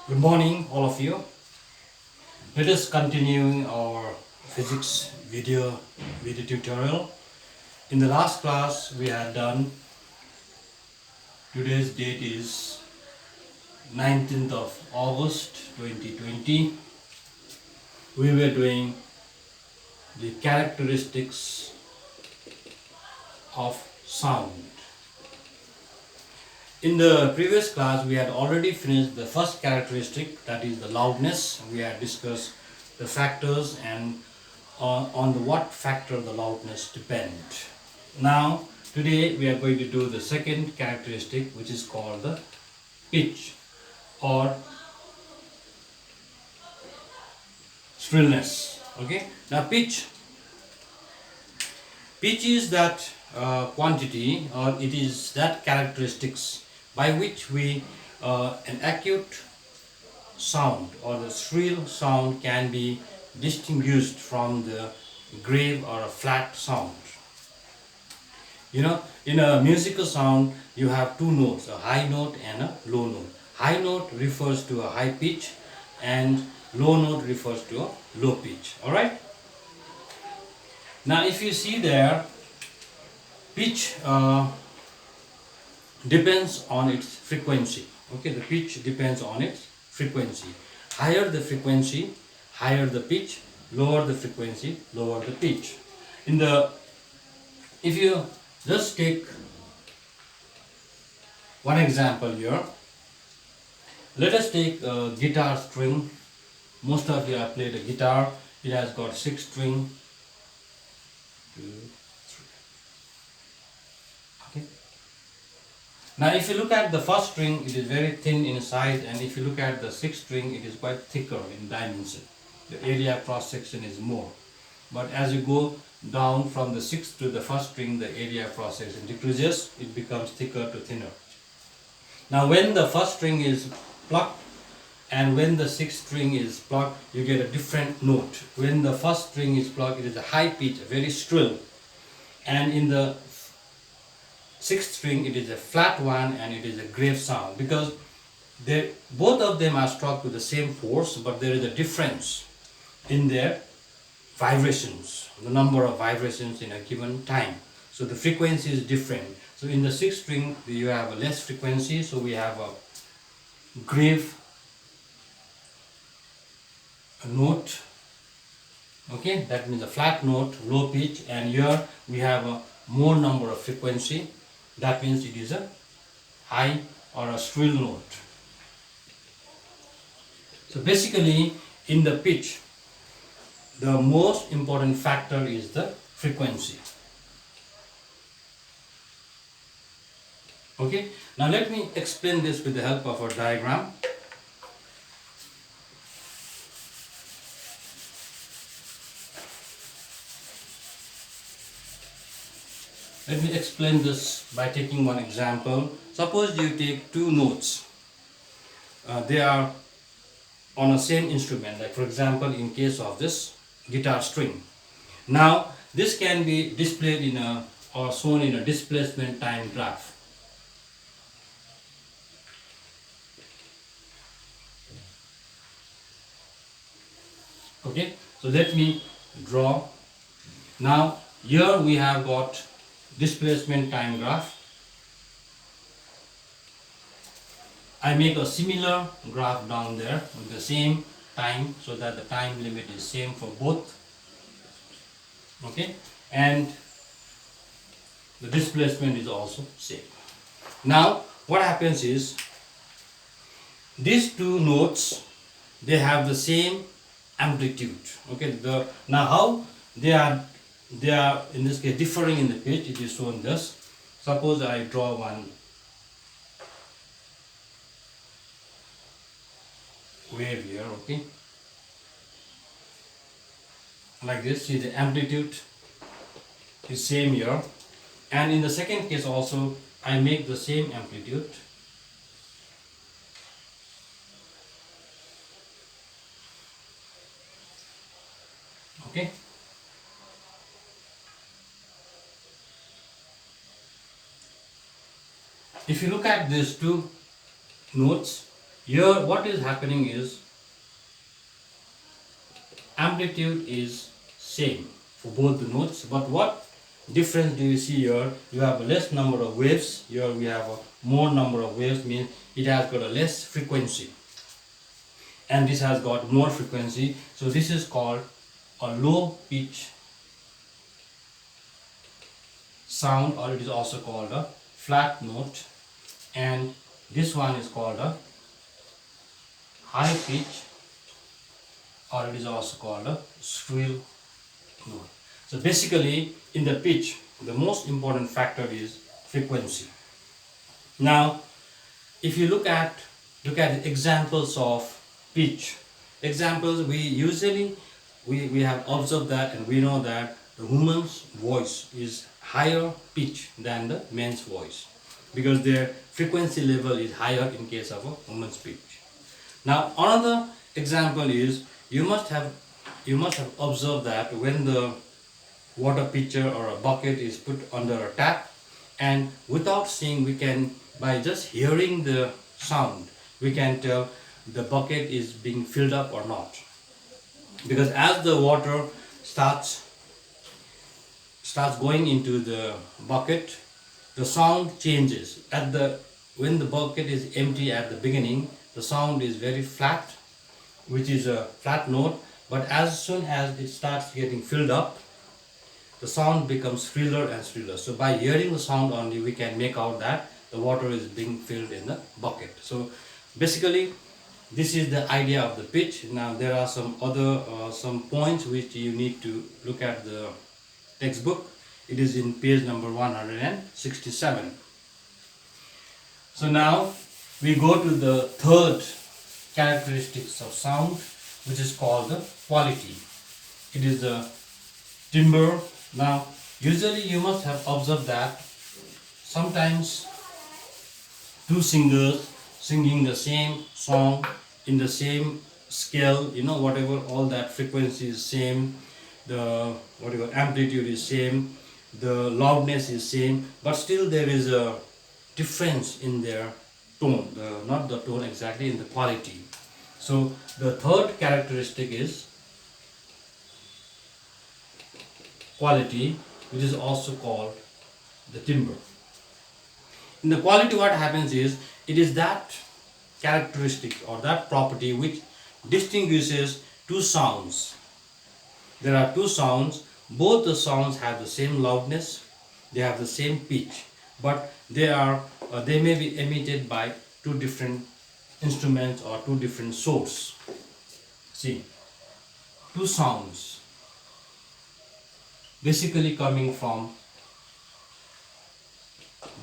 Good morning, all of you. Let us continue our physics video tutorial. In the last class, we had done. Today's date is 19th of August 2020. We were doing the characteristics of sound. In the previous class, we had already finished the first characteristic, that is the loudness. We had discussed the factors and on the what factor the loudness depend. Now, today we are going to do the second characteristic, which is called the pitch or shrillness. Okay. Now, pitch is that quantity, or it is that characteristics by which an acute sound or the shrill sound can be distinguished from the grave or a flat sound. In a musical sound, you have two notes, a high note and a low note. High note refers to a high pitch and low note refers to a low pitch. Alright? Now, if you see there, pitch depends on its frequency. Okay, the pitch depends on its frequency. Higher the frequency, higher the pitch. Lower the frequency, lower the pitch. If you just take one example here, let us take a guitar string. Most of you have played a guitar. It has got 6 strings. 2, 3. Okay. Now, if you look at the first string, it is very thin in size, and if you look at the sixth string, it is quite thicker in dimension. The area cross section is more. But as you go down from the sixth to the first string, the area cross section decreases. It becomes thicker to thinner. Now, when the first string is plucked and when the sixth string is plucked, you get a different note. When the first string is plucked, it is a high pitch, very shrill, and in the sixth string it is a flat one and it is a grave sound, because both of them are struck with the same force, but there is a difference in their vibrations, the number of vibrations in a given time. So the frequency is different. So in the sixth string you have a less frequency, so we have a grave note. Okay, that means a flat note, low pitch, and here we have a more number of frequency. That means it is a high or a shrill note. So basically, in the pitch, the most important factor is the frequency. Okay, now let me explain this with the help of a diagram. Let me explain this by taking one example. Suppose you take two notes. They are on a same instrument, like for example in case of this guitar string. Now this can be displayed or shown in a displacement time graph. Okay, so let me draw. Now here we have got displacement time graph. I make a similar graph down there with the same time, so that the time limit is same for both. Okay, and the displacement is also same. Now what happens is, these two notes, they have the same amplitude. Okay, now how they are in this case differing in the pitch, it is shown thus. Suppose I draw one wave here, okay, like this. See, the amplitude is same here, and in the second case also I make the same amplitude. Okay, if you look at these two notes, Here what is happening is amplitude is same for both the notes, but what difference do you see here? You have a less number of waves. Here we have a more number of waves, means it has got a less frequency, and this has got more frequency. So this is called a low pitch sound, or it is also called a flat note, and this one is called a high pitch, or it is also called a shrill note. So basically in the pitch, the most important factor is frequency. Now if you look at examples of pitch, examples, we usually we have observed that, and we know that the woman's voice is higher pitch than the man's voice, because their frequency level is higher in case of a woman's pitch. Now another example is, you must have observed that when the water pitcher or a bucket is put under a tap, and without seeing, we can, by just hearing the sound, we can tell the bucket is being filled up or not, because as the water starts going into the bucket, the sound changes. When the bucket is empty at the beginning, the sound is very flat, which is a flat note, but as soon as it starts getting filled up, the sound becomes shriller and shriller. So by hearing the sound only, we can make out that the water is being filled in the bucket. So basically this is the idea of the pitch. Now there are some other some points which you need to look at the textbook. It is in page number 167. So now we go to the third characteristics of sound, which is called the quality. It is the timbre. Now usually you must have observed that sometimes two singers singing the same song in the same scale, whatever, all that frequency is same, the whatever amplitude is same, the loudness is same, but still there is a difference in their tone, not the tone exactly, in the quality. So the third characteristic is quality, which is also called the timbre. In the quality, what happens is, it is that characteristic or that property which distinguishes two sounds. There are two sounds, both the sounds have the same loudness, they have the same pitch, but they may be emitted by two different instruments or two different sources. See, two sounds basically coming from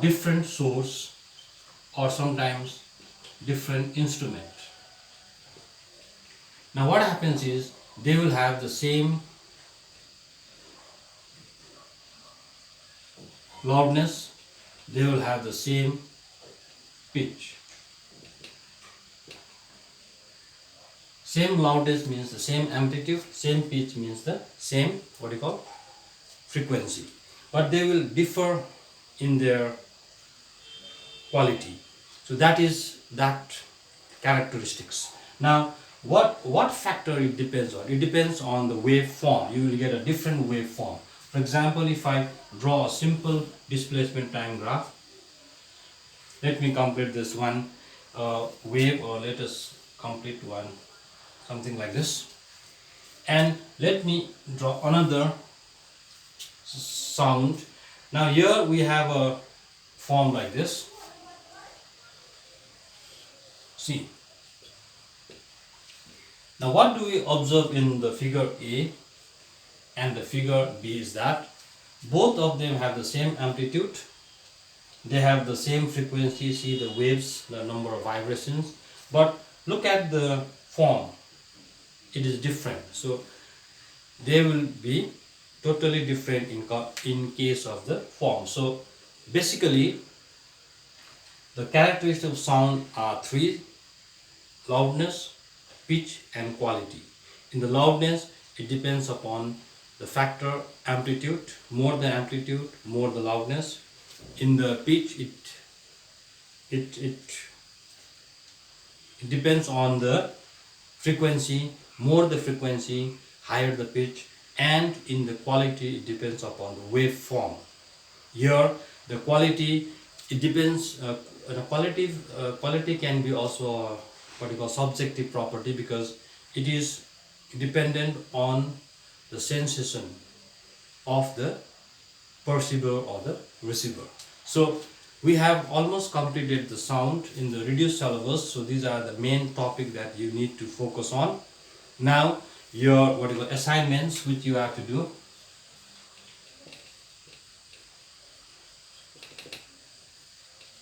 different source, or sometimes different instrument. Now what happens is, they will have the same loudness, they will have the same pitch. Same loudness means the same amplitude, same pitch means the same, frequency, but they will differ in their quality. So that is that characteristics. Now what factor it depends on? It depends on the waveform. You will get a different waveform. For example, if I draw a simple displacement time graph, let me complete this one wave, or let us complete one something like this, and let me draw another sound. Now here we have a form like this. See, now what do we observe in the figure A and the figure B is that both of them have the same amplitude, they have the same frequency. See the waves, the number of vibrations, but look at the form, it is different. So they will be totally different in case of the form. So basically the characteristics of sound are three: loudness, pitch and quality. In the loudness, it depends upon the factor amplitude. More the amplitude, more the loudness. In the pitch, it It depends on the frequency. More the frequency, higher the pitch, and in the quality it depends upon the waveform. Here the quality, it depends, the quality can be also what you call subjective property, because it is dependent on the sensation of the perceiver or the receiver. So we have almost completed the sound in the reduced syllabus. So these are the main topic that you need to focus on. Now your what you call assignments which you have to do.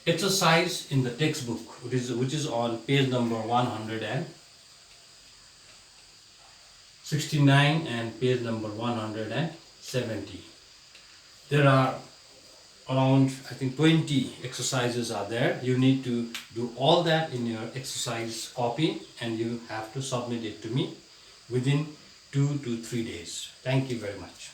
Exercise in the textbook, which is on page number 169 and page number 170. There are around, I think, 20 exercises are there. You need to do all that in your exercise copy, and you have to submit it to me within 2 to 3 days. Thank you very much.